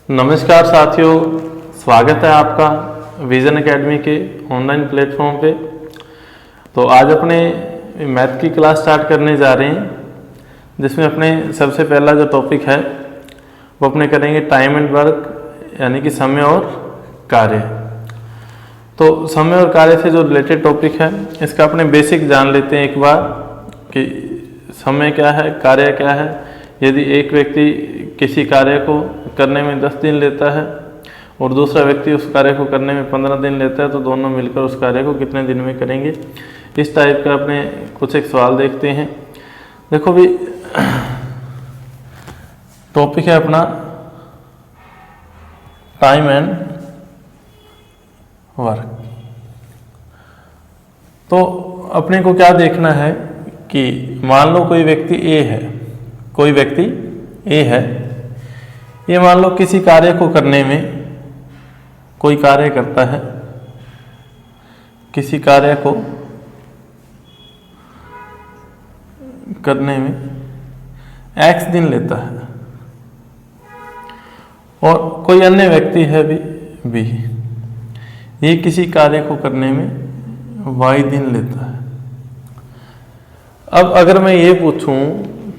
नमस्कार साथियों, स्वागत है आपका विजन एकेडमी के ऑनलाइन प्लेटफॉर्म पे। तो आज अपने मैथ की क्लास स्टार्ट करने जा रहे हैं, जिसमें अपने सबसे पहला जो टॉपिक है वो अपने करेंगे टाइम एंड वर्क, यानी कि समय और कार्य। तो समय और कार्य से जो रिलेटेड टॉपिक है इसका अपने बेसिक जान लेते हैं एक बार कि समय क्या है, कार्य क्या है। यदि एक व्यक्ति किसी कार्य को करने में 10 दिन लेता है और दूसरा व्यक्ति उस कार्य को करने में 15 दिन लेता है, तो दोनों मिलकर उस कार्य को कितने दिन में करेंगे। इस टाइप का अपने कुछ एक सवाल देखते हैं। देखो भी, टॉपिक है अपना टाइम एंड वर्क। तो अपने को क्या देखना है कि मान लो कोई व्यक्ति ए है, कोई व्यक्ति ए है, ये मान लो किसी कार्य को करने में, कोई कार्य करता है, किसी कार्य को करने में x दिन लेता है, और कोई अन्य व्यक्ति है भी बी, ये किसी कार्य को करने में y दिन लेता है। अब अगर मैं ये पूछूं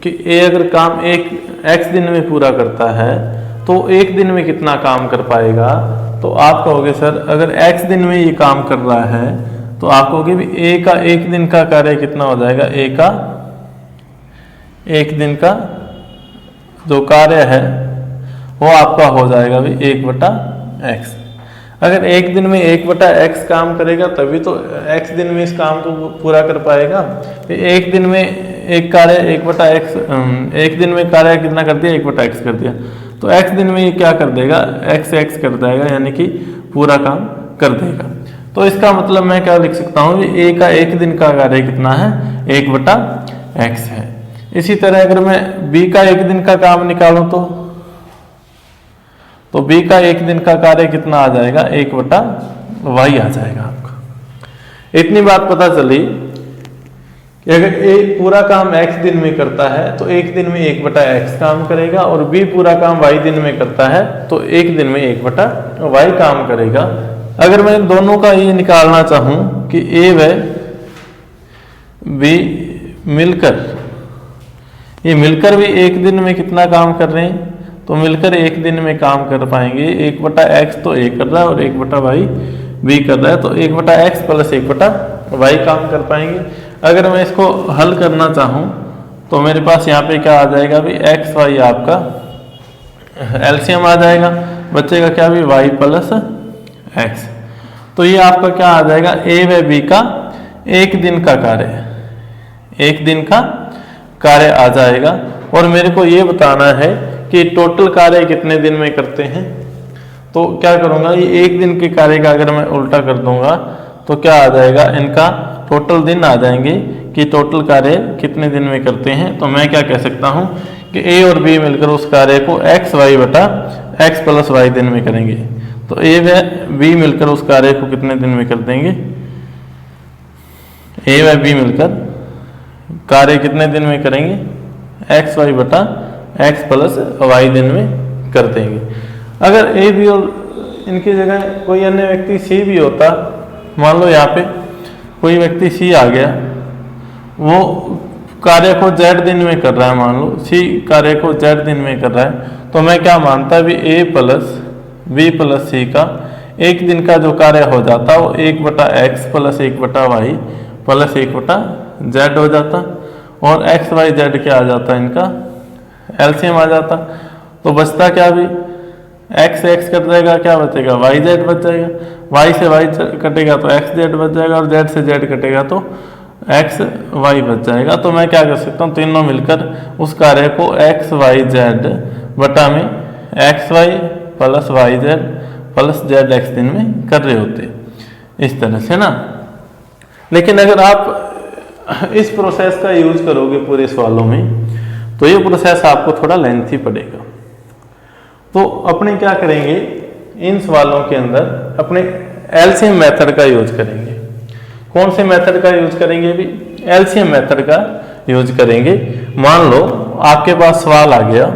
कि ए अगर काम एक x दिन में पूरा करता है तो एक दिन में कितना काम कर पाएगा, तो आप कहोगे सर अगर x दिन में ये काम कर रहा है तो आप कहोगे भी ए का एक दिन का कार्य कितना हो जाएगा। ए का एक दिन का जो कार्य है वो आपका हो जाएगा भी 1/x। अगर एक दिन में 1/x काम करेगा तभी तो x दिन में इस काम को पूरा कर पाएगा। एक दिन में एक कार्य 1/x, एक दिन में कार्य कितना कर दिया, 1/x कर दिया, तो x दिन में ये क्या कर देगा, x कर देगा, यानी कि पूरा काम कर देगा। तो इसका मतलब मैं क्या लिख सकता हूँ, a का एक दिन का कार्य कितना है, 1/x है। इसी तरह अगर मैं b का एक दिन का काम निकालूं तो b का एक दिन का कार्य कितना आ जाएगा, 1/y आ जाएगा आपका। इतनी बात पता चली कि अगर a पूरा काम x दिन में करता है तो एक दिन में 1/x काम करेगा, और b पूरा काम y दिन में करता है तो एक दिन में 1/y काम करेगा। अगर मैं दोनों का ये निकालना चाहूं कि a व b मिलकर, ये मिलकर भी एक दिन में कितना काम कर रहे हैं, तो मिलकर एक दिन में काम कर पाएंगे। 1/x तो a कर रहा है और 1/y b कर रहा है, तो 1/x प्लस 1/y काम कर पाएंगे। अगर मैं इसको हल करना चाहूँ तो मेरे पास यहाँ पे क्या आ जाएगा भी, x y आपका एलसीएम आ जाएगा, बचेगा क्या भी y प्लस x। तो ये आपका क्या आ जाएगा, a व b का एक दिन का कार्य, एक दिन का कार्य आ जाएगा। और मेरे को ये बताना है कि टोटल कार्य कितने दिन में करते हैं। तो क्या करूँगा, ये एक दिन के कार्य का अगर मैं उल्टा कर दूंगा तो क्या आ जाएगा, इनका टोटल दिन आ जाएंगे कि टोटल कार्य कितने दिन में करते हैं। तो मैं क्या कह सकता हूँ कि a और b मिलकर उस कार्य को x प्लस y दिन में करेंगे। तो a व b मिलकर उस कार्य को कितने दिन में कर देंगे, a व b मिलकर कार्य कितने दिन में करेंगे, x प्लस y दिन में कर देंगे। अगर a b और इनकी जगह कोई अन्य व्यक्ति c भी होता, मान लो यहाँ पे कोई व्यक्ति c आ गया, वो कार्य को z दिन में कर रहा है, मान लो c कार्य को z दिन में कर रहा है, तो मैं क्या मानता भी a plus b plus c का एक दिन का जो कार्य हो जाता वो 1/x plus 1/y plus 1/z हो जाता, और x y z क्या आ जाता, इनका एलसीएम आ जाता। तो बचता क्या भी, x कट जाएगा, क्या बचेगा, y z बच जाएगा, y से y कटेगा तो x z बच जाएगा, और z से z कटेगा तो x y बच जाएगा। तो मैं क्या कर सकता हूँ, तीनों मिलकर उस कार्य को x y z बटा में x y plus y z plus z x दिन में कर रहे होते, इस तरह से ना। लेकिन अगर आप इस प्रोसेस का यूज करोगे पूरे सवालों में तो ये प्रोसेस आपको थोड़ा लेंथी पड़ेगा। तो अपने क्या करेंगे, इन सवालों के अंदर अपने एलसीएम मेथड का यूज करेंगे। कौन से मेथड का यूज करेंगे भी, एलसीएम मेथड का यूज करेंगे। मान लो आपके पास सवाल आ गया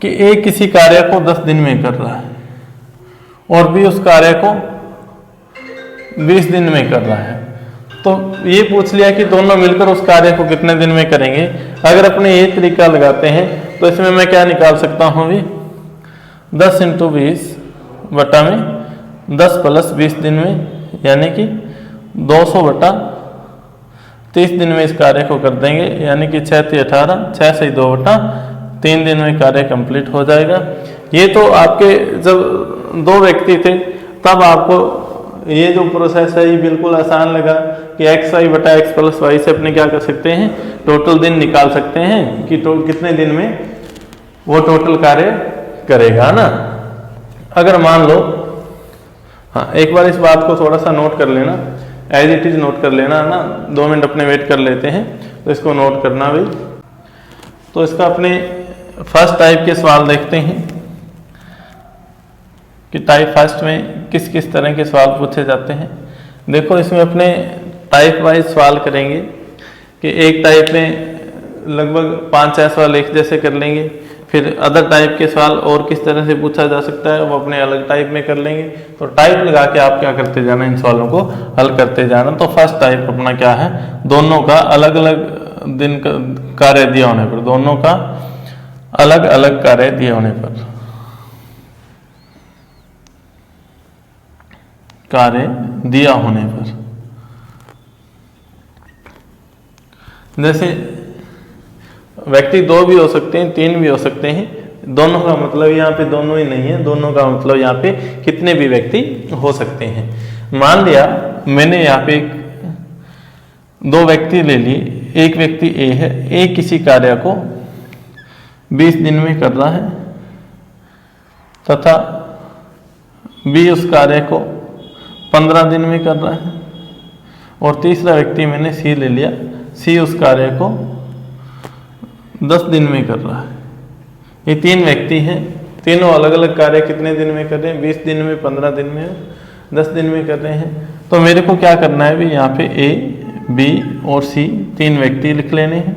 कि ए किसी कार्य को 10 दिन में कर रहा है और बी उस कार्य को 20 दिन में कर रहा है, तो ये पूछ लिया कि दोनों मिलकर उस कार्य को कितने दिन में करेंगे। अगर अपने ये तरीका लगाते हैं तो इसमें मैं क्या निकाल सकता हूँ भी, 10 × 20 बटा में 10 + 20 दिन में, यानी कि 200 बटा 30 दिन में इस कार्य को कर देंगे, यानी कि 6 × 18, 6 से 2 बटा 3 दिन में कार्य कंप्लीट हो जाएगा। ये तो आपके जब 2 व्यक्ति थे तब आपको ये जो प्रोसेस है ये बिल्कुल आसान लगा कि xy बटा x + y से अपने क्या कर सकते हैं, टोटल दिन निकाल सकते हैं कि कितने दिन में वो टोटल कार्य करेगा ना। अगर मान लो, हाँ एक बार इस बात को थोड़ा सा नोट कर लेना, एज इट इज नोट कर लेना ना, 2 मिनट अपने वेट कर लेते हैं तो इसको नोट करना भाई। तो इसका अपने फर्स्ट टाइप के सवाल देखते हैं कि टाइप फर्स्ट में किस किस तरह के सवाल पूछे जाते हैं। देखो इसमें अपने टाइप वाइज सवाल करेंगे कि एक टाइप में लगभग 5-6 सवाल एक जैसे कर लेंगे, फिर अदर टाइप के सवाल और किस तरह से पूछा जा सकता है वो अपने अलग टाइप में कर लेंगे। तो टाइप लगा के आप क्या करते जाना, इन सवालों को हल करते जाना। तो फर्स्ट टाइप अपना क्या है, दोनों का अलग अलग दिन का कार्य दिया होने पर, दोनों का अलग अलग कार्य दिए होने पर, कार्य दिया होने पर, जैसे व्यक्ति 2 भी हो सकते हैं, 3 भी हो सकते हैं। दोनों का मतलब यहाँ पे दोनों ही नहीं है, दोनों का मतलब यहाँ पे कितने भी व्यक्ति हो सकते हैं। मान लिया मैंने यहाँ पे 2 व्यक्ति ले लिए, एक व्यक्ति ए है, ए किसी कार्य को 20 दिन में कर रहा है तथा बी उस कार्य को 15 दिन में कर रहा है, और तीसरा व्यक्ति मैंने सी ले लिया, सी उस कार्य को 10 दिन में कर रहा है। ये 3 व्यक्ति हैं, तीनों अलग अलग कार्य कितने दिन में कर रहे हैं, 20 दिन में, 15 दिन में, 10 दिन में कर रहे हैं। तो मेरे को क्या करना है भी, यहाँ पे ए, बी और सी 3 व्यक्ति लिख लेने हैं।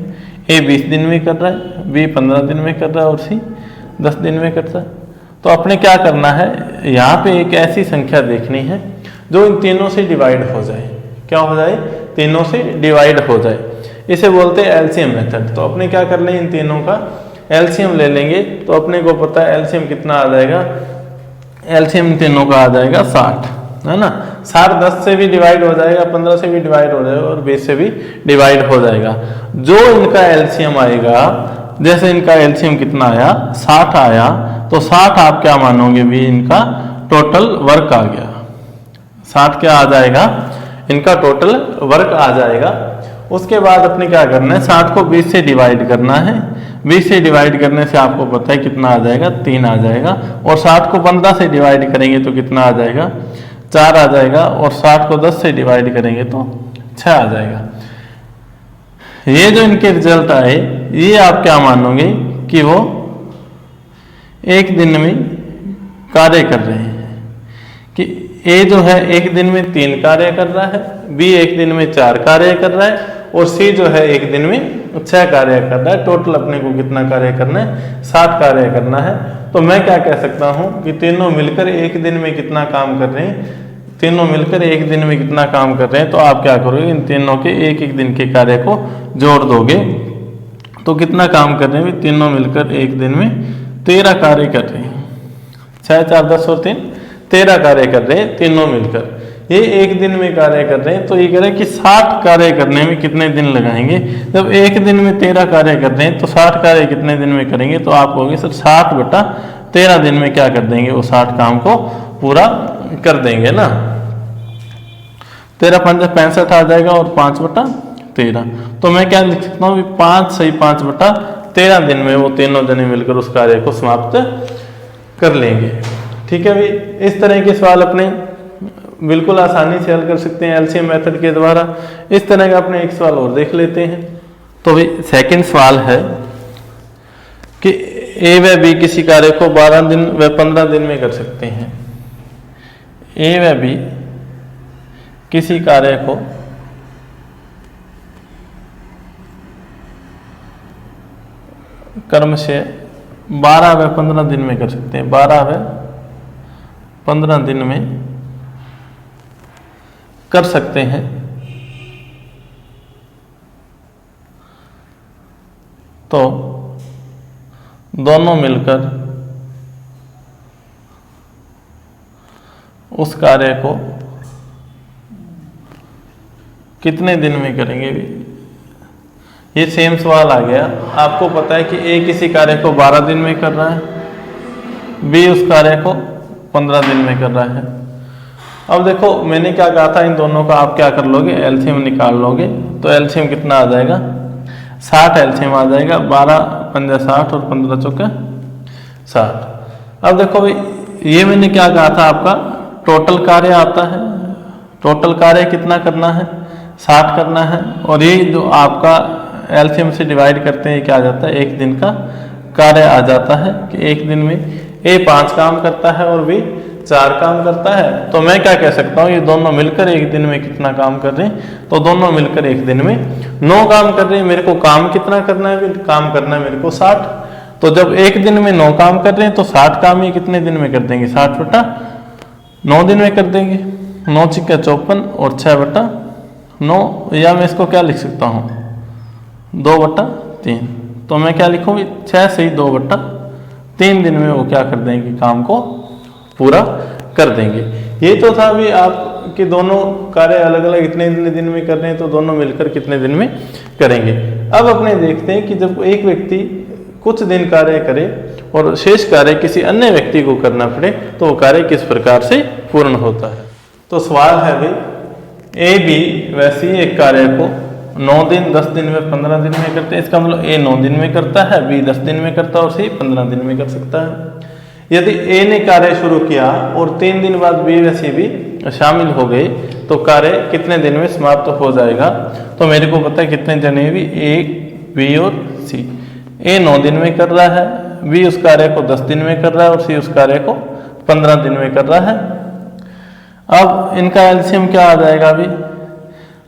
ए 20 दिन में कर रहा है, बी 15 दिन में कर रहा है और सी 10 दिन में करता है। तो अपने क्या करना है, यहाँ पे एक ऐसी संख्या देखनी है जो इन तीनों से डिवाइड हो जाए। क्या हो जाए, तीनों से डिवाइड हो जाए। इसे बोलते हैं एलसीएम मेथड। तो अपने क्या कर लें, इन तीनों का एलसीएम ले लेंगे। तो अपने को पता है एलसीएम कितना आ जाएगा, एलसीएम तीनों का आ जाएगा 60, है ना। 60 10 से भी डिवाइड हो जाएगा, 15 से भी डिवाइड हो जाएगा और 20 से भी डिवाइड हो जाएगा। जो इनका एलसीएम आएगा, जैसे इनका एलसीएम कितना आया, 60 आया, तो 60 आप क्या मानोगे भी, इनका टोटल वर्क आ गया। 60 क्या आ जाएगा, इनका टोटल वर्क आ जाएगा। उसके बाद अपने क्या करना है, 60 को 20 से डिवाइड करना है। 20 से डिवाइड करने से आपको पता है कितना आ जाएगा, 3 आ जाएगा। और 60 को 15 से डिवाइड करेंगे तो कितना आ जाएगा, 4 आ जाएगा। और 60 को 10 से डिवाइड करेंगे तो 6 आ जाएगा। ये जो इनके रिजल्ट आए, ये आप क्या मानोगे कि वो एक दिन में कार्य कर रहे हैं। कि ए जो है एक दिन में 3 कार्य कर रहा है, बी एक दिन में 4 कार्य कर रहा है और सी जो है एक दिन में 6 कार्य कर रहा है। टोटल अपने को कितना कार्य करना है, 60 कार्य करना है। तो मैं क्या कह सकता हूं कि तीनों मिलकर एक दिन में कितना काम कर रहे हैं, तीनों मिलकर एक दिन में कितना काम कर रहे हैं। तो आप क्या करोगे, इन तीनों के एक एक दिन के कार्य को जोड़ दोगे तो कितना काम कर रहे हैं, तीनों मिलकर एक दिन में 13 कार्य कर रहे हैं। 6 4 10 और 3 13 कार्य कर रहे हैं तीनों मिलकर। ये एक दिन में कार्य कर रहे हैं। तो ये कह रहे हैं कि 60 कार्य करने में कितने दिन लगाएंगे। जब एक दिन में 13 कार्य कर रहे हैं तो 60 कार्य कितने दिन में करेंगे। तो आप कहोगे सर 60 बटा 13 दिन में क्या कर देंगे, वो 60 काम को पूरा कर देंगे ना। 13 5 65 आ जाएगा और 5 बटा 13। तो मैं क्या लिख सकता हूँ, 5 सही 5 बटा 13 दिन में वो तीनों जने मिलकर उस कार्य को समाप्त कर लेंगे। ठीक है भाई, इस तरह के सवाल अपने बिल्कुल आसानी से हल कर सकते हैं एलसीएम मेथड के द्वारा। इस तरह का अपने एक सवाल और देख लेते हैं। तो भाई सेकंड सवाल है कि ए व बी किसी कार्य को 12 दिन व 15 दिन में कर सकते हैं। ए व बी किसी कार्य को क्रम से 12 व 15 दिन में कर सकते हैं, 12 व 15 दिन में कर सकते हैं। तो दोनों मिलकर उस कार्य को कितने दिन में करेंगे। ये सेम सवाल आ गया। आपको पता है कि ए किसी कार्य को 12 दिन में कर रहा है, बी उस कार्य को 15 दिन में कर रहा है। अब देखो मैंने क्या कहा था, इन दोनों का आप क्या कर लोगे, एलसीएम निकाल लोगे। तो एलसीएम कितना आ जाएगा, 60 एलसीएम आ जाएगा। 12 पंजा 60 और 15 चौका 60। अब देखो भाई ये मैंने क्या कहा था, आपका टोटल कार्य आता है। टोटल कार्य कितना करना है, 60 करना है। और ये जो आपका एलसीएम से डिवाइड करते हैं, क्या आ जाता है, एक दिन का कार्य आ जाता है। कि एक दिन में ए 5 काम करता है और बी 4 काम करता है। तो मैं क्या कह सकता हूँ, ये दोनों मिलकर एक दिन में कितना काम कर रहे हैं, तो दोनों मिलकर एक दिन में 9 काम कर रहे हैं। मेरे को काम कितना करना है, काम करना है मेरे को 60। तो जब एक दिन में 9 काम कर रहे हैं तो 60 काम ये कितने दिन में कर देंगे, 60 बटा 9 दिन में कर देंगे। 9 छिक्के 54 और 6 बटा 9, या मैं इसको क्या लिख सकता हूँ, 2 बटा 3। तो मैं क्या लिखूँ, 6 से ही 2 बटा 3 दिन में वो क्या कर देंगे, काम को पूरा कर देंगे। ये तो था भी आपके दोनों कार्य अलग अलग इतने दिन में कर रहे हैं, तो दोनों मिलकर कितने दिन में करेंगे। अब अपने देखते हैं कि जब एक व्यक्ति कुछ दिन कार्य करे और शेष कार्य किसी अन्य व्यक्ति को करना पड़े, तो वो कार्य किस प्रकार से पूर्ण होता है। तो सवाल है भाई, ए बी वैसे ही एक कार्य को 9 दिन 10 दिन में 15 दिन में करते हैं। इसका मतलब ए 9 दिन में करता है, बी 10 दिन में करता है और सी 15 दिन में कर सकता है। यदि ए ने कार्य शुरू किया और 3 दिन बाद बी व सी भी शामिल हो गए, तो कार्य कितने दिन में समाप्त हो जाएगा। तो मेरे को पता है कितने जने भी, ए बी और सी। ए 9 दिन में कर रहा है, बी उस कार्य को 10 दिन में कर रहा है और सी उस कार्य को 15 दिन में कर रहा है। अब इनका एलसीएम क्या आ जाएगा, अभी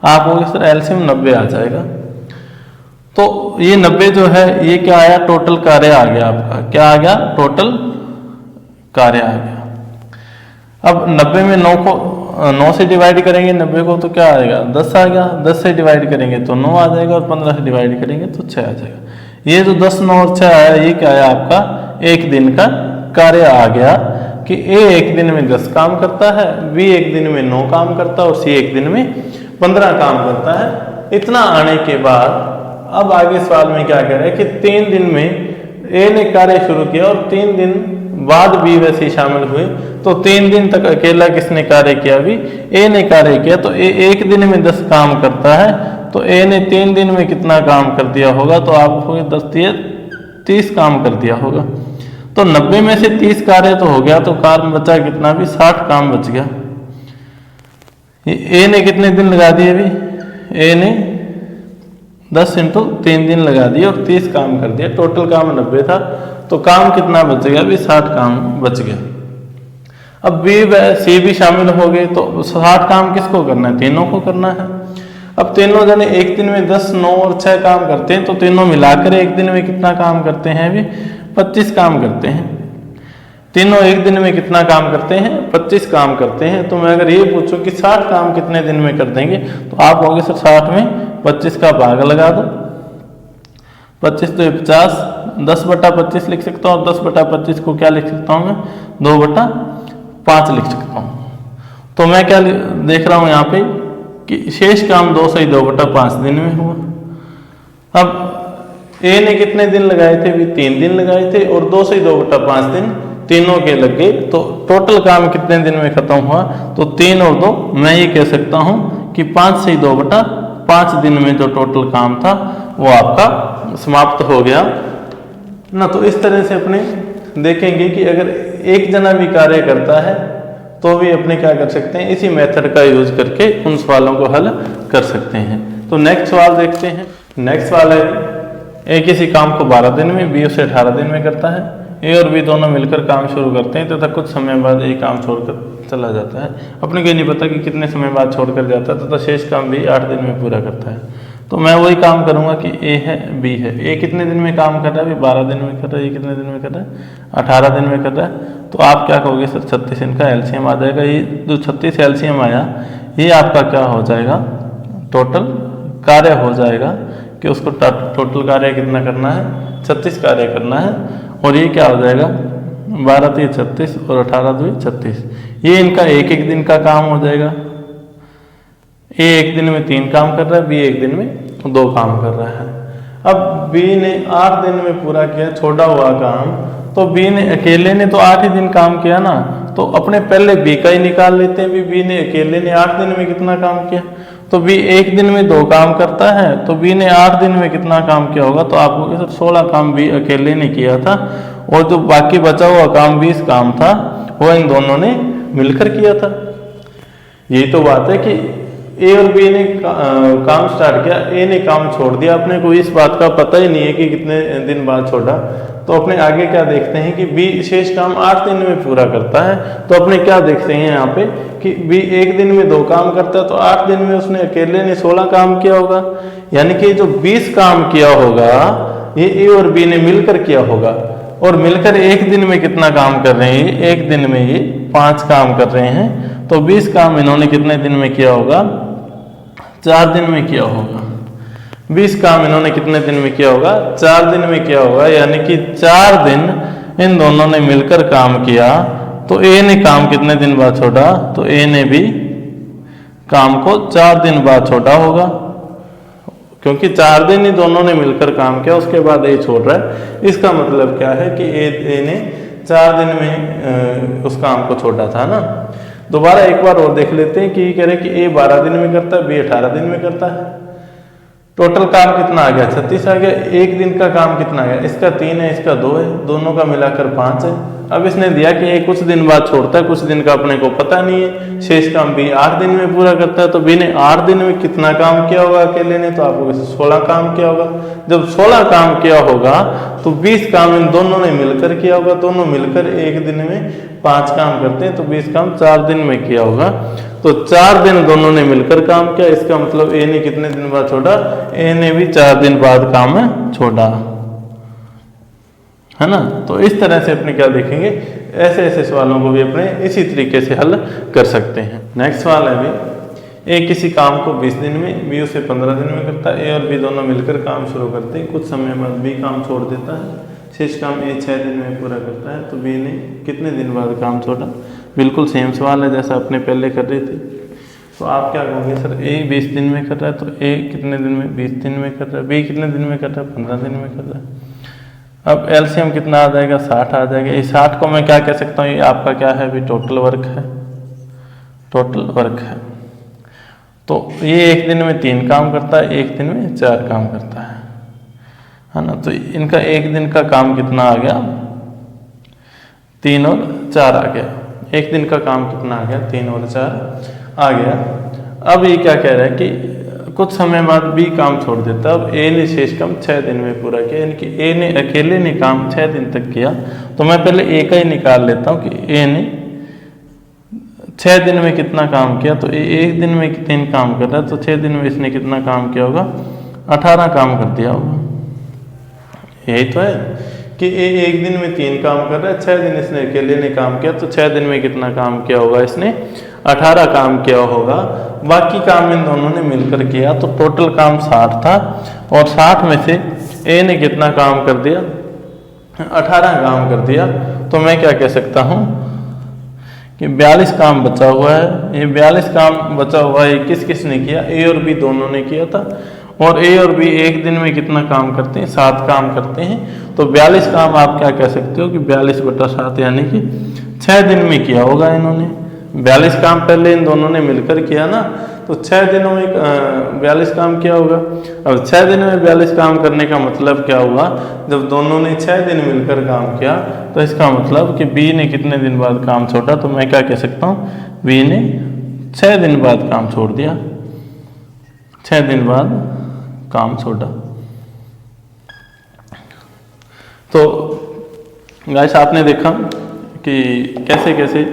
आप बोलोगे सर एलसीएम 90 आ जाएगा। तो ये 90 जो है ये क्या आया, टोटल कार्य आ गया आपका। क्या आ गया, टोटल कार्य आ गया। अब 90 में 9 से डिवाइड करेंगे 90 को, तो क्या आएगा, 10 आ गया। 10 से डिवाइड करेंगे तो 9 आ जाएगा और 15 से डिवाइड करेंगे तो 6 आ जाएगा। ये जो 10, 9 और 6 आया, ये क्या आया आपका, एक दिन का कार्य आ गया। कि ए एक दिन में 10 काम करता है, बी एक दिन में 9 काम करता है और सी एक दिन में 15 काम करता है। इतना आने के बाद अब आगे सवाल में क्या कह रहा है कि 3 दिन में ए ने कार्य शुरू किया और 3 दिन बाद बी व सी शामिल हुए, तो 3 दिन तक अकेला किसने कार्य किया, भी ए ने कार्य किया। तो ए एक दिन में 10 काम करता है, तो ए ने 3 दिन में कितना काम कर दिया होगा, तो आपको 10 30 काम कर दिया होगा। तो 90 में से 30 कार्य तो हो गया, तो कार्य बचा कितना, भी 60 काम बच गया। ए ने कितने दिन लगा दिए, भी ए ने 10 × 3 दिन लगा दिए और 30 काम कर दिया। टोटल काम 90 था, तो काम कितना बच गया, भी 60 काम बच गया। अब बी व सी भी शामिल हो गए, तो 60 काम किसको करना है, तीनों को करना है। अब तीनों जने एक दिन में 10, 9 और 6 काम करते हैं, तो तीनों मिलाकर एक दिन में कितना काम करते हैं, भी 25 काम करते हैं। तीनों एक दिन में कितना काम करते हैं, 25 काम करते हैं। तो मैं अगर ये पूछूं कि 60 काम कितने दिन में कर देंगे, तो आप होंगे सर 60 में 25 का भाग लगा दो। 25 तो 50, 10 बटा 25 लिख सकता हूँ। 10 बटा 25 को क्या लिख सकता हूँ मैं, 2 बटा 5 लिख सकता हूँ। तो मैं क्या देख रहा हूँ यहाँ पे कि शेष काम 2 से 2 बटा 5 दिन में हुआ। अब ए ने कितने दिन लगाए थे, भी 3 दिन लगाए थे और 2 से 2 बटा 5 दिन तीनों के लग गए। तो टोटल काम कितने दिन में खत्म हुआ, तो 3 और 2 मैं ये कह सकता हूँ कि 5 से 2 बटा 5 दिन में जो टोटल काम था वो आपका समाप्त हो गया ना। तो इस तरह से अपने देखेंगे कि अगर एक जना भी कार्य करता है तो भी अपने क्या कर सकते हैं, इसी मेथड का यूज करके उन सवालों को हल कर सकते हैं। तो नेक्स्ट सवाल देखते हैं। नेक्स्ट सवाल है, ए किसी काम को 12 दिन में, बी उसे 18 दिन में करता है। ए और बी दोनों मिलकर काम शुरू करते हैं तथा कुछ समय बाद ए काम छोड़कर चला जाता है। अपने को नहीं पता कि कितने समय बाद छोड़कर जाता है तथा शेष काम भी 8 दिन में पूरा करता है। तो मैं वही काम करूंगा कि ए है बी है। ए कितने दिन में काम कर रहा है, अभी 12 दिन में कर रहा है। ये कितने दिन में कर रहा है, 18 दिन में कर रहा है। तो आप क्या कहोगे सर, 36 इनका एलसीएम आ जाएगा। ये जो 36 एलसीएम आया, ये आपका क्या हो जाएगा, टोटल कार्य हो जाएगा कि उसको टोटल कार्य कितना करना है, 36 कार्य करना है। और ये क्या हो जाएगा, 12 3 36 और 18 2 36। ये इनका एक एक दिन का काम हो जाएगा। ए एक दिन में 3 काम कर रहा है, बी एक दिन में 2 काम कर रहा है। अब बी ने 8 दिन में पूरा किया छोड़ा हुआ काम, तो बी ने अकेले ने तो 8 ही दिन काम किया ना, तो अपने पहले बी का ही निकाल लेते हैं। बी ने अकेले ने 8 दिन में कितना काम किया, तो बी एक दिन में 2 काम करता है, तो बी ने 8 दिन में कितना काम किया होगा, तो आपको सर 16 काम बी अकेले ने किया था, और जो बाकी बचा हुआ काम 20 काम था वो इन दोनों ने मिलकर किया था। यही तो बात है कि ए और बी ने काम स्टार्ट किया, ए ने काम छोड़ दिया, अपने को इस बात का पता ही नहीं है कि कितने दिन बाद छोड़ा। तो अपने आगे क्या देखते हैं कि बी शेष काम 8 दिन में पूरा करता है। तो अपने क्या देखते हैं यहाँ पे कि बी एक दिन में 2 काम करता है, तो 8 दिन में उसने अकेले ने 16 काम किया होगा। यानी कि जो 20 काम किया होगा ये ए और बी ने मिलकर किया होगा, और मिलकर एक दिन में कितना काम कर रहे हैं, एक दिन में ये 5 काम कर रहे हैं। तो 20 काम इन्होंने कितने दिन में किया होगा, 4 दिन में किया होगा। 20 काम इन्होंने कितने दिन में किया होगा, 4 दिन में किया होगा। यानी कि 4 दिन इन दोनों ने मिलकर काम किया। तो ए ने काम कितने दिन बाद छोड़ा, तो ए ने भी काम को 4 दिन बाद छोड़ा होगा, क्योंकि 4 दिन ही दोनों ने मिलकर काम किया, उसके बाद ए छोड़ रहा है। इसका मतलब क्या है कि ए ने 4 दिन में उस काम को छोड़ा था ना। दोबारा एक बार और देख लेते हैं कि कह रहे कि ए 12 दिन में करता है, बी 18 दिन में करता है। टोटल काम कितना आ गया, 36 आ गया। एक दिन का काम कितना आ गया, इसका 3 है, इसका 2 है, दोनों का मिलाकर 5 है। अब इसने दिया कि ये कुछ दिन बाद छोड़ता है, कुछ दिन का अपने को पता नहीं है। शेष काम बी 8 दिन में पूरा करता है, तो बी ने 8 दिन में कितना काम किया होगा अकेले ने, तो आपको 16 काम किया होगा। जब 16 काम किया होगा तो 20 काम इन दोनों ने मिलकर किया होगा। दोनों मिलकर एक दिन में 5 काम करते हैं, तो 20 काम 4 दिन में किया होगा। तो 4 दिन दोनों ने मिलकर काम किया। इसका मतलब ए ने कितने दिन बाद छोड़ा, ए ने भी 4 दिन बाद काम छोड़ा, है ना। तो इस तरह से अपने क्या देखेंगे, ऐसे ऐसे सवालों को भी अपने इसी तरीके से हल कर सकते हैं। नेक्स्ट सवाल है भी, ए किसी काम को 20 दिन में, बी उसे 15 दिन में करता है। ए और बी दोनों मिलकर काम शुरू करते हैं, कुछ समय बाद बी काम छोड़ देता है, शेष काम ए 6 दिन में पूरा करता है। तो बी ने कितने दिन बाद काम छोड़ा। बिल्कुल सेम सवाल है जैसा अपने पहले कर रहे थे। तो आप क्या कहोगे सर, ए 20 दिन में कर रहा है, तो ए कितने दिन में, 20 दिन में कर रहा है। बी कितने दिन में कर रहा है, 15 दिन में कर रहा है। अब एलसीएम कितना आ जाएगा, 60 आ जाएगा। इस 60 को मैं क्या कह सकता हूँ, ये आपका क्या है भी, टोटल वर्क है, टोटल वर्क है। तो ये एक दिन में 3 काम करता है, एक दिन में 4 काम करता है ना। तो इनका एक दिन का काम कितना आ गया, 3 और 4 आ गया। एक दिन का काम कितना आ गया, 3 और 4 आ गया। अब ये क्या कह रहा है कि कुछ समय बाद बी काम छोड़ देता है। अब ए ने शेष काम 6 दिन में पूरा किया, यानी कि ए ने अकेले ने काम 6 दिन तक किया। तो मैं पहले ए का ही निकाल लेता हूँ कि ए ने 6 दिन में कितना काम किया। तो ए एक दिन में 3 काम कर रहा है, तो 6 दिन में इसने कितना काम किया होगा, 18 काम कर दिया होगा। यही तो है कि ए एक दिन में 3 काम कर रहा है, 6 दिन इसने अकेले ने काम किया। तो 6 दिन में कितना काम किया होगा इसने, 18 काम किया होगा। बाकी काम इन दोनों ने मिलकर किया, तो टोटल काम 60 था, और 60 में से ए ने कितना काम कर दिया, 18 काम कर दिया। तो मैं क्या कह सकता हूँ कि 42 काम बचा हुआ है। ये 42 काम बचा हुआ है, किस किस ने किया, ए और बी दोनों ने किया था। और ए और बी एक दिन में कितना काम करते हैं, 7 काम करते हैं। तो 42 काम आप क्या कह सकते हो कि 42/7, यानी कि 6 दिन में किया होगा इन्होंने। 42 काम पहले इन दोनों ने मिलकर किया ना, तो 6 दिनों में 42 काम किया होगा। अब 6 दिन में 42 काम करने का मतलब क्या हुआ, जब दोनों ने 6 दिन मिलकर काम किया, तो इसका मतलब कि बी ने कितने दिन बाद काम छोड़ा। तो मैं क्या कह सकता हूँ, बी ने 6 दिन बाद काम छोड़ दिया, 6 दिन बाद काम छोड़ा। तो गाइस आपने देखा कि कैसे कैसे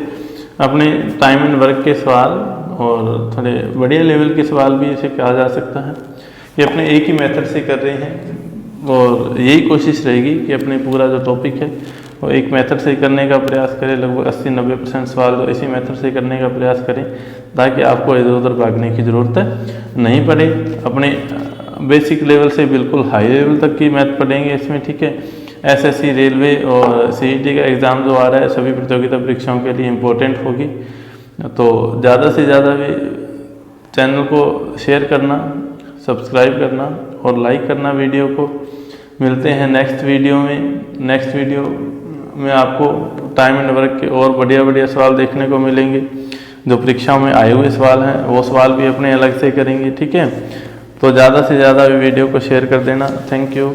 अपने टाइम एंड वर्क के सवाल और थोड़े बढ़िया लेवल के सवाल भी इसे कहा जा सकता है कि अपने एक ही मेथड से कर रहे हैं और यही कोशिश रहेगी कि अपने पूरा जो टॉपिक है वो एक मेथड से करने का प्रयास करें। लगभग 80-90% सवाल तो इसी मेथड से करने का प्रयास करें ताकि आपको इधर उधर भागने की ज़रूरत नहीं पड़े। अपने बेसिक लेवल से बिल्कुल हाई लेवल तक की मैथ पढ़ेंगे इसमें, ठीक है। एसएससी, रेलवे और सीईटी का एग्ज़ाम जो आ रहा है सभी प्रतियोगिता परीक्षाओं के लिए इम्पोर्टेंट होगी। तो ज़्यादा से ज़्यादा भी चैनल को शेयर करना, सब्सक्राइब करना और लाइक करना वीडियो को। मिलते हैं नेक्स्ट वीडियो में आपको टाइम एंड वर्क के और बढ़िया सवाल देखने को मिलेंगे। जो परीक्षाओं में आए हुए सवाल हैं वो सवाल भी अपने अलग से करेंगे, ठीक है। तो ज़्यादा से ज़्यादा वीडियो को शेयर कर देना। Thank you.